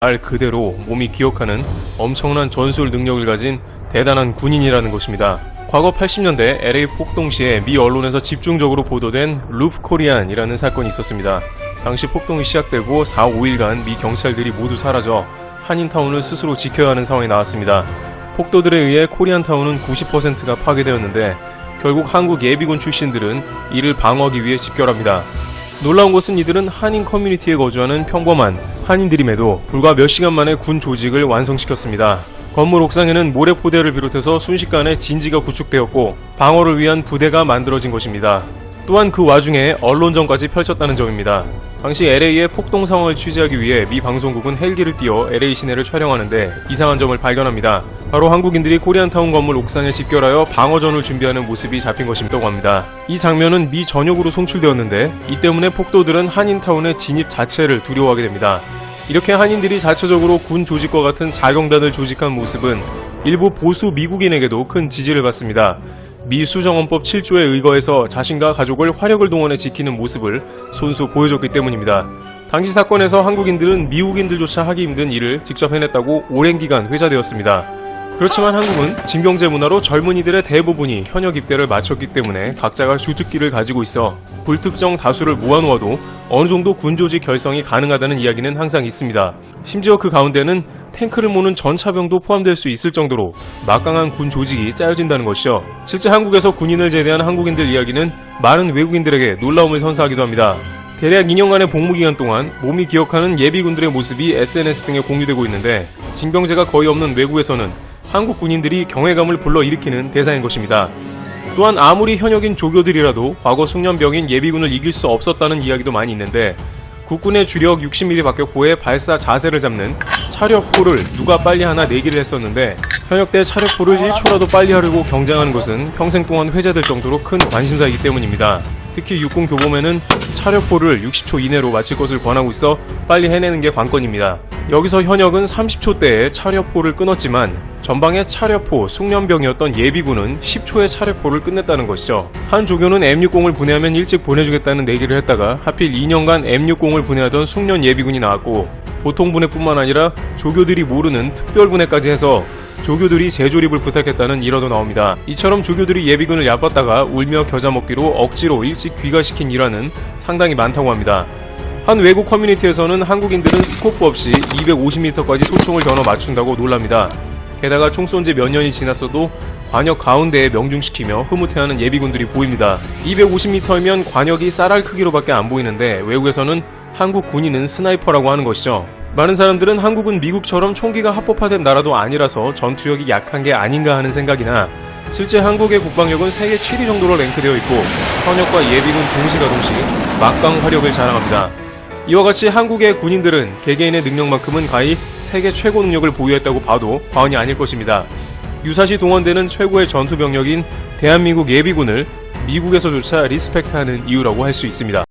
말 그대로 몸이 기억하는 엄청난 전술 능력을 가진 대단한 군인이라는 것입니다. 과거 80년대 LA 폭동시에 미 언론에서 집중적으로 보도된 루프 코리안이라는 사건이 있었습니다. 당시 폭동이 시작되고 4, 5일간 미 경찰들이 모두 사라져 한인타운을 스스로 지켜야 하는 상황이 나왔습니다. 폭도들에 의해 코리안타운은 90%가 파괴되었는데 결국 한국 예비군 출신들은 이를 방어하기 위해 집결합니다. 놀라운 것은 이들은 한인 커뮤니티에 거주하는 평범한 한인들임에도 불과 몇 시간 만에 군 조직을 완성시켰습니다. 건물 옥상에는 모래포대를 비롯해서 순식간에 진지가 구축되었고 방어를 위한 부대가 만들어진 것입니다. 또한 그 와중에 언론전까지 펼쳤다는 점입니다. 당시 LA의 폭동 상황을 취재하기 위해 미 방송국은 헬기를 띄워 LA 시내를 촬영하는데 이상한 점을 발견합니다. 바로 한국인들이 코리안타운 건물 옥상에 집결하여 방어전을 준비하는 모습이 잡힌 것이라고 합니다. 이 장면은 미 전역으로 송출되었는데 이 때문에 폭도들은 한인타운의 진입 자체를 두려워하게 됩니다. 이렇게 한인들이 자체적으로 군 조직과 같은 자경단을 조직한 모습은 일부 보수 미국인에게도 큰 지지를 받습니다. 미 수정헌법 7조에 의거해서 자신과 가족을 화력을 동원해 지키는 모습을 손수 보여줬기 때문입니다. 당시 사건에서 한국인들은 미국인들조차 하기 힘든 일을 직접 해냈다고 오랜 기간 회자되었습니다. 그렇지만 한국은 징병제 문화로 젊은이들의 대부분이 현역 입대를 마쳤기 때문에 각자가 주특기를 가지고 있어 불특정 다수를 모아놓아도 어느 정도 군조직 결성이 가능하다는 이야기는 항상 있습니다. 심지어 그 가운데는 탱크를 모는 전차병도 포함될 수 있을 정도로 막강한 군 조직이 짜여진다는 것이죠. 실제 한국에서 군인을 제대한 한국인들 이야기는 많은 외국인들에게 놀라움을 선사하기도 합니다. 대략 2년간의 복무기간 동안 몸이 기억하는 예비군들의 모습이 SNS 등에 공유되고 있는데 징병제가 거의 없는 외국에서는 한국 군인들이 경외감을 불러일으키는 대상인 것입니다. 또한 아무리 현역인 조교들이라도 과거 숙련병인 예비군을 이길 수 없었다는 이야기도 많이 있는데 국군의 주력 60mm 박격포의 발사 자세를 잡는 차력포를 누가 빨리 하나 내기를 했었는데 현역대 차력포를 1초라도 빨리 하려고 경쟁하는 것은 평생 동안 회자될 정도로 큰 관심사이기 때문입니다. 특히 육군 교범에는 차력포를 60초 이내로 마칠 것을 권하고 있어 빨리 해내는 게 관건입니다. 여기서 현역은 30초대에 차력포를 끊었지만 전방의 차력포 숙련병이었던 예비군은 10초의 차력포를 끝냈다는 것이죠. 한 조교는 M60을 분해하면 일찍 보내주겠다는 내기를 했다가 하필 2년간 M60을 분해하던 숙련 예비군이 나왔고 보통 분해뿐만 아니라 조교들이 모르는 특별 분해까지 해서 조교들이 재조립을 부탁했다는 일화도 나옵니다. 이처럼 조교들이 예비군을 얕봤다가 울며 겨자 먹기로 억지로 일찍 귀가시킨 일화는 상당히 많다고 합니다. 한 외국 커뮤니티에서는 한국인들은 스코프 없이 250m까지 소총을 겨눠 맞춘다고 놀랍니다. 게다가 총 쏜 지 몇 년이 지났어도 관역 가운데에 명중시키며 흐뭇해하는 예비군들이 보입니다. 250m이면 관역이 쌀알 크기로밖에 안 보이는데 외국에서는 한국 군인은 스나이퍼라고 하는 것이죠. 많은 사람들은 한국은 미국처럼 총기가 합법화된 나라도 아니라서 전투력이 약한 게 아닌가 하는 생각이나 실제 한국의 국방력은 세계 7위 정도로 랭크되어 있고 현역과 예비군 동시가동시 막강 화력을 자랑합니다. 이와 같이 한국의 군인들은 개개인의 능력만큼은 가히 세계 최고 능력을 보유했다고 봐도 과언이 아닐 것입니다. 유사시 동원되는 최고의 전투병력인 대한민국 예비군을 미국에서조차 리스펙트하는 이유라고 할 수 있습니다.